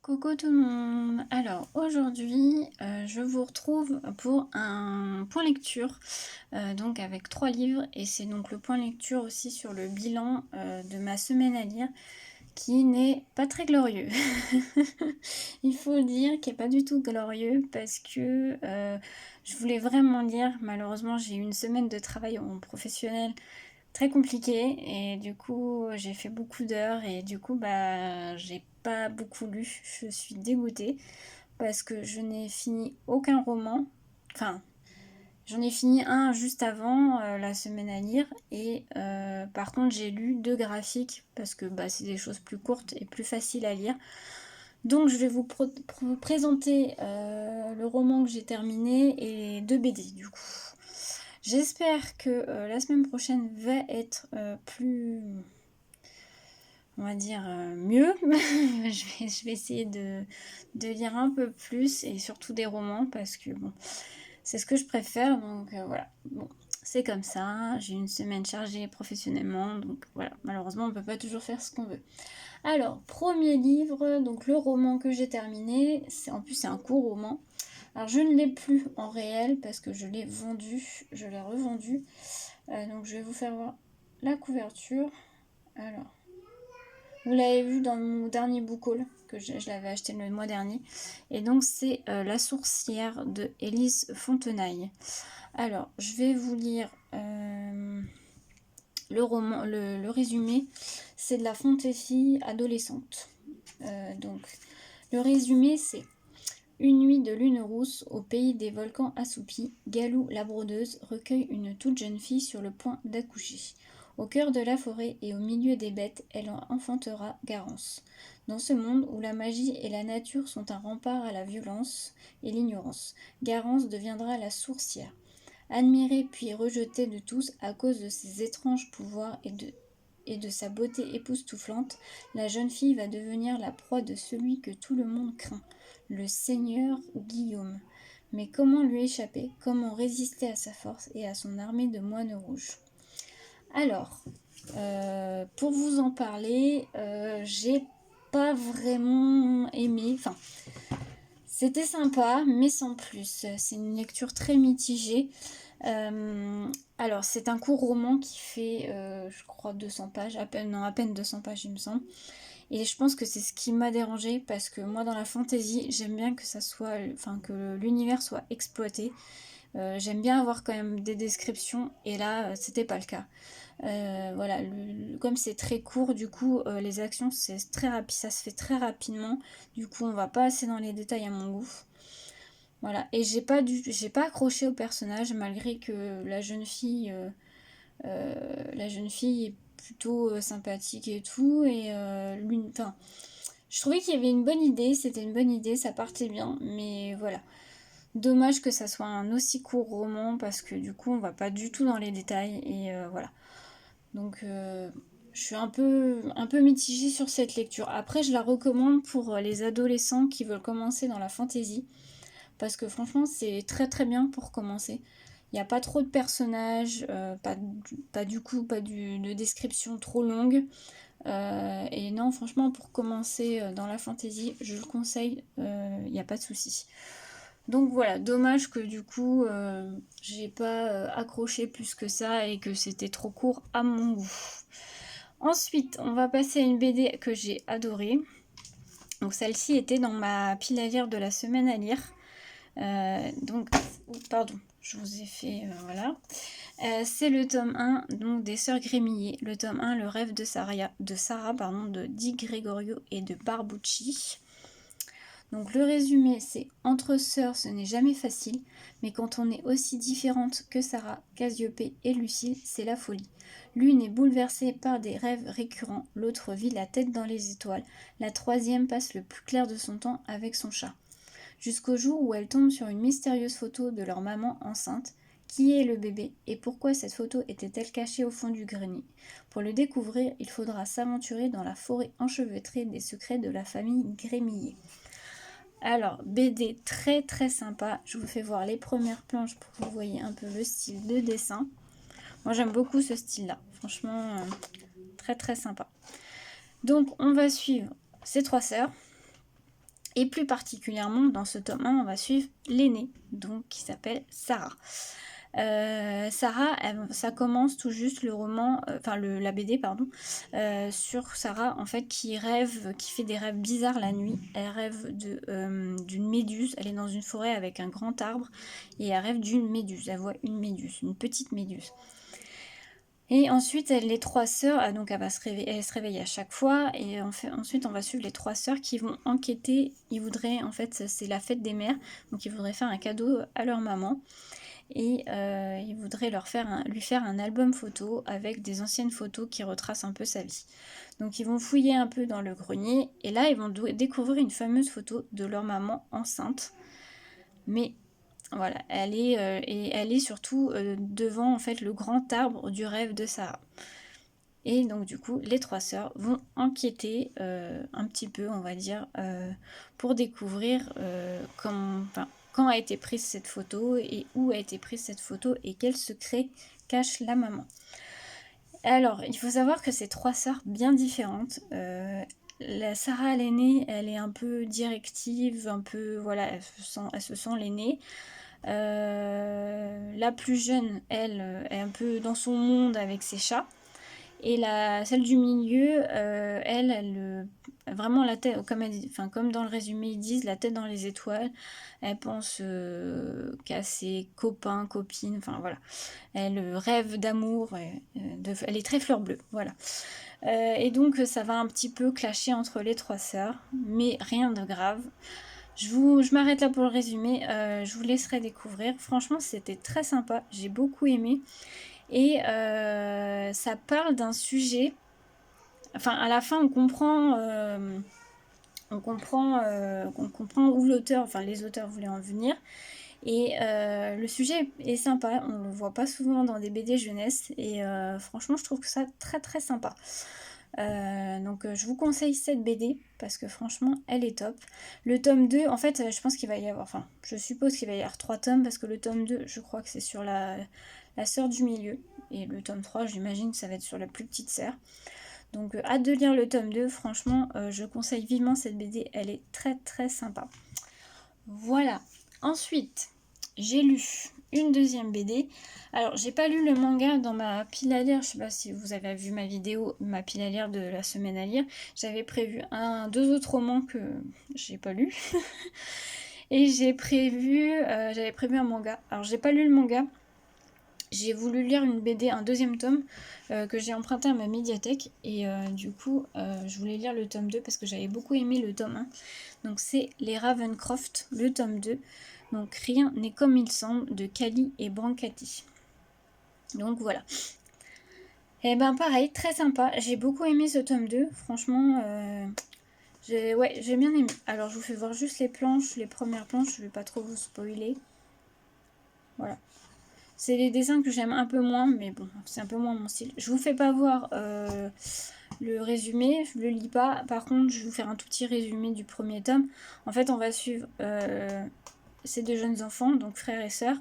Coucou tout le monde. Alors aujourd'hui, je vous retrouve pour un point lecture, donc avec 3 livres et c'est donc le point lecture aussi sur le bilan, de ma semaine à lire qui n'est pas très glorieux. Il faut le dire, qui est pas du tout glorieux parce que, je voulais vraiment lire. Malheureusement, j'ai eu une semaine de travail en professionnel très compliqué et du coup j'ai fait beaucoup d'heures et du coup j'ai pas beaucoup lu. Je suis dégoûtée parce que je n'ai fini aucun roman. Enfin, j'en ai fini un juste avant la semaine à lire et par contre j'ai lu 2 graphiques parce que c'est des choses plus courtes et plus faciles à lire. Donc je vais vous présenter le roman que j'ai terminé et 2 BD du coup. J'espère que la semaine prochaine va être plus, on va dire, mieux. je vais essayer de lire un peu plus et surtout des romans parce que bon, c'est ce que je préfère. Donc voilà, bon, c'est comme ça. J'ai une semaine chargée professionnellement, donc voilà, malheureusement on peut pas toujours faire ce qu'on veut. Alors, premier livre, donc le roman que j'ai terminé, en plus c'est un court roman. Alors je ne l'ai plus en réel parce que je l'ai vendu, je l'ai revendu. Donc je vais vous faire voir la couverture. Alors, vous l'avez vu dans mon dernier book haul, que je l'avais acheté le mois dernier. Et donc c'est La Sourcière de Élise Fontenaille. Alors, je vais vous lire le roman, le résumé. C'est de la fantaisie adolescente. Donc, le résumé c'est: une nuit de lune rousse, au pays des volcans assoupis, Galou, la brodeuse, recueille une toute jeune fille sur le point d'accoucher. Au cœur de la forêt et au milieu des bêtes, elle enfantera Garance. Dans ce monde où la magie et la nature sont un rempart à la violence et l'ignorance, Garance deviendra la sourcière. Admirée puis rejetée de tous à cause de ses étranges pouvoirs et de sa beauté époustouflante, la jeune fille va devenir la proie de celui que tout le monde craint, le seigneur Guillaume. Mais comment lui échapper? Comment résister à sa force et à son armée de moines rouges? Alors, pour vous en parler, j'ai pas vraiment aimé. Enfin, c'était sympa, mais sans plus. C'est une lecture très mitigée. Alors, c'est un court roman qui fait, je crois, 200 pages, à peine 200 pages, il me semble. Et je pense que c'est ce qui m'a dérangé parce que moi, dans la fantasy, j'aime bien que ça soit, enfin, que l'univers soit exploité. J'aime bien avoir quand même des descriptions, et là, c'était pas le cas. Voilà, comme c'est très court, du coup, les actions, c'est très rapide, ça se fait très rapidement. Du coup, on va pas assez dans les détails à mon goût. Voilà, et j'ai pas accroché au personnage malgré que la jeune fille est plutôt sympathique et tout. Et enfin, je trouvais qu'il y avait une bonne idée, c'était une bonne idée, ça partait bien, mais voilà. Dommage que ça soit un aussi court roman parce que du coup on va pas du tout dans les détails et voilà. Donc je suis un peu mitigée sur cette lecture. Après je la recommande pour les adolescents qui veulent commencer dans la fantasy parce que franchement c'est très très bien pour commencer. Il n'y a pas trop de personnages, pas de description trop longue. Et non, franchement, pour commencer dans la fantasy, je le conseille, il n'y a pas de souci. Donc voilà, dommage que du coup, j'ai pas accroché plus que ça et que c'était trop court à mon goût. Ensuite, on va passer à une BD que j'ai adorée. Donc celle-ci était dans ma pile à lire de la semaine à lire. Pardon, je vous ai fait, voilà. C'est le tome 1 donc, des Sœurs Grémillet. Le tome 1, Le rêve de Sarah, de Di Gregorio et de Barbucci. Donc le résumé, c'est: entre sœurs, ce n'est jamais facile, mais quand on est aussi différente que Sarah, Cassiopée et Lucille, c'est la folie. L'une est bouleversée par des rêves récurrents, l'autre vit la tête dans les étoiles, la troisième passe le plus clair de son temps avec son chat. Jusqu'au jour où elle tombe sur une mystérieuse photo de leur maman enceinte. Qui est le bébé et pourquoi cette photo était-elle cachée au fond du grenier? Pour le découvrir, il faudra s'aventurer dans la forêt enchevêtrée des secrets de la famille Grémillet. Alors, BD très très sympa. Je vous fais voir les premières planches pour que vous voyez un peu le style de dessin. Moi j'aime beaucoup ce style-là. Franchement, très très sympa. Donc on va suivre ces 3 sœurs Et plus particulièrement, dans ce tome 1, on va suivre l'aînée, donc qui s'appelle Sarah. Sarah, ça commence tout juste le roman, la BD, pardon, sur Sarah, en fait, qui fait des rêves bizarres la nuit. Elle rêve d'une méduse, elle est dans une forêt avec un grand arbre, et elle rêve d'une méduse, elle voit une méduse, une petite méduse. Et ensuite, les trois sœurs, donc elle se réveille à chaque fois, et ensuite on va suivre les trois sœurs qui vont enquêter. Ils voudraient, en fait, c'est la fête des mères, donc ils voudraient faire un cadeau à leur maman, et ils voudraient lui faire un album photo avec des anciennes photos qui retracent un peu sa vie. Donc ils vont fouiller un peu dans le grenier, et là ils vont découvrir une fameuse photo de leur maman enceinte, mais voilà, elle est surtout devant, en fait, le grand arbre du rêve de Sarah. Et donc du coup, les trois sœurs vont enquêter un petit peu, on va dire, pour découvrir quand a été prise cette photo et où a été prise cette photo et quel secret cache la maman. Alors, il faut savoir que c'est trois sœurs bien différentes. La Sarah, l'aînée, elle est un peu directive, un peu, voilà, elle se sent l'aînée. La plus jeune, elle, est un peu dans son monde avec ses chats. Et celle du milieu, elle vraiment la tête, comme dans le résumé ils disent, la tête dans les étoiles. Elle pense qu'à ses copains, copines, enfin voilà. Elle rêve d'amour, elle est très fleur bleue, voilà. Et donc ça va un petit peu clasher entre les trois sœurs, mais rien de grave. Je m'arrête là pour le résumé, je vous laisserai découvrir. Franchement, c'était très sympa, j'ai beaucoup aimé. Et ça parle d'un sujet... Enfin, à la fin, on comprend où l'auteur, enfin les auteurs voulaient en venir. Et le sujet est sympa, on le voit pas souvent dans des BD jeunesse. Et franchement, je trouve que ça très très sympa. Donc je vous conseille cette BD parce que franchement elle est top. Le tome 2, en fait je pense qu'il va y avoir, enfin je suppose qu'il va y avoir 3 tomes parce que le tome 2 je crois que c'est sur la sœur du milieu et le tome 3 j'imagine que ça va être sur la plus petite sœur. Donc hâte de lire le tome 2, franchement je conseille vivement cette BD, elle est très très sympa. Voilà, ensuite j'ai lu une deuxième BD. Alors, j'ai pas lu le manga dans ma pile à lire. Je sais pas si vous avez vu ma vidéo, ma pile à lire de la semaine à lire. J'avais prévu deux autres romans que j'ai pas lu. Et j'avais prévu un manga. Alors, j'ai pas lu le manga. J'ai voulu lire une BD, un deuxième tome que j'ai emprunté à ma médiathèque. Et du coup, je voulais lire le tome 2 parce que j'avais beaucoup aimé le tome 1. Donc, c'est Les Ravencroft, le tome 2. Donc Rien n'est comme il semble de Kali et Brancati. Donc voilà. Et ben pareil, très sympa. J'ai beaucoup aimé ce tome 2. Franchement, j'ai bien aimé. Alors je vous fais voir juste les planches, les premières planches. Je vais pas trop vous spoiler. Voilà. C'est les dessins que j'aime un peu moins, mais bon, c'est un peu moins mon style. Je vous fais pas voir le résumé, je le lis pas. Par contre, je vais vous faire un tout petit résumé du premier tome. En fait, on va suivre ces deux jeunes enfants, donc frères et sœurs.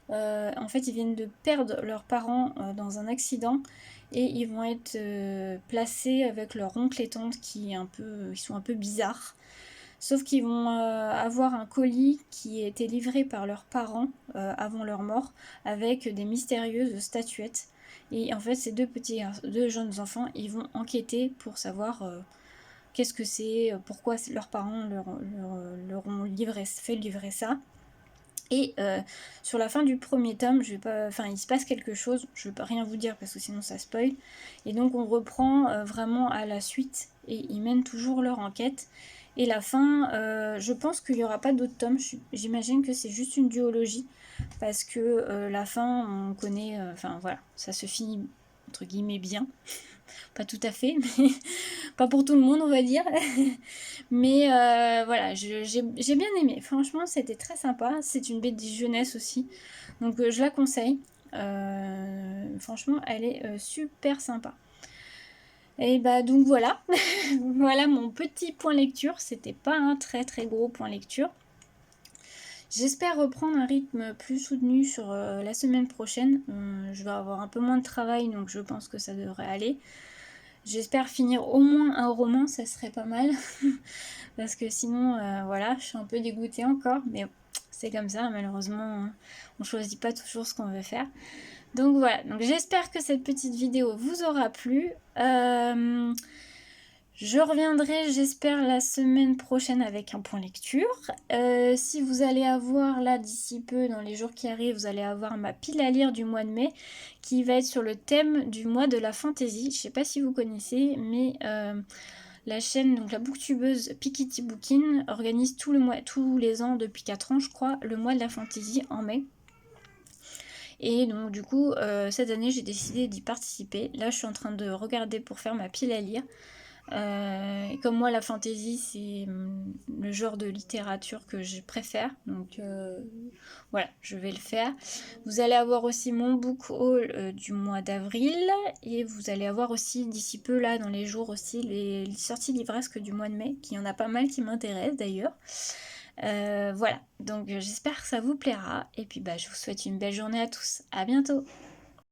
En fait, ils viennent de perdre leurs parents dans un accident et ils vont être placés avec leur oncle et tante ils sont un peu bizarres. Sauf qu'ils vont avoir un colis qui a été livré par leurs parents avant leur mort avec des mystérieuses statuettes. Et en fait, ces deux jeunes enfants, ils vont enquêter pour savoir qu'est-ce que c'est, pourquoi leurs parents leur ont fait livrer ça. Et sur la fin du premier tome, il se passe quelque chose, je ne vais pas rien vous dire parce que sinon ça spoil. Et donc on reprend vraiment à la suite et ils mènent toujours leur enquête. Et la fin, je pense qu'il n'y aura pas d'autres tomes, j'imagine que c'est juste une duologie. Parce que la fin, on connaît, voilà, ça se finit entre guillemets bien. Pas tout à fait, mais pas pour tout le monde on va dire. Mais voilà, j'ai bien aimé. Franchement, c'était très sympa. C'est une BD jeunesse aussi. Donc je la conseille. Franchement, elle est super sympa. Et bah donc voilà. Voilà mon petit point lecture. C'était pas un très très gros point lecture. J'espère reprendre un rythme plus soutenu sur la semaine prochaine. Je vais avoir un peu moins de travail, donc je pense que ça devrait aller. J'espère finir au moins un roman, ça serait pas mal. parce que sinon, voilà, je suis un peu dégoûtée encore, mais bon, c'est comme ça, malheureusement, on choisit pas toujours ce qu'on veut faire. Donc voilà, donc j'espère que cette petite vidéo vous aura plu. Je reviendrai, j'espère, la semaine prochaine avec un point lecture. Si vous allez avoir là d'ici peu, dans les jours qui arrivent, vous allez avoir ma pile à lire du mois de mai qui va être sur le thème du mois de la fantaisie. Je sais pas si vous connaissez, mais la chaîne, donc la booktubeuse Pikiti Bookin, organise tous les ans depuis 4 ans, je crois, le mois de la fantaisie en mai. Et donc du coup, cette année, j'ai décidé d'y participer. Là, je suis en train de regarder pour faire ma pile à lire. Et comme moi, la fantasy, c'est le genre de littérature que je préfère. Donc voilà, je vais le faire. Vous allez avoir aussi mon book haul du mois d'avril. Et vous allez avoir aussi d'ici peu, là, dans les jours aussi, les sorties livresques du mois de mai. Qu'il y en a pas mal qui m'intéressent d'ailleurs. Voilà, donc j'espère que ça vous plaira. Et puis bah, je vous souhaite une belle journée à tous. À bientôt!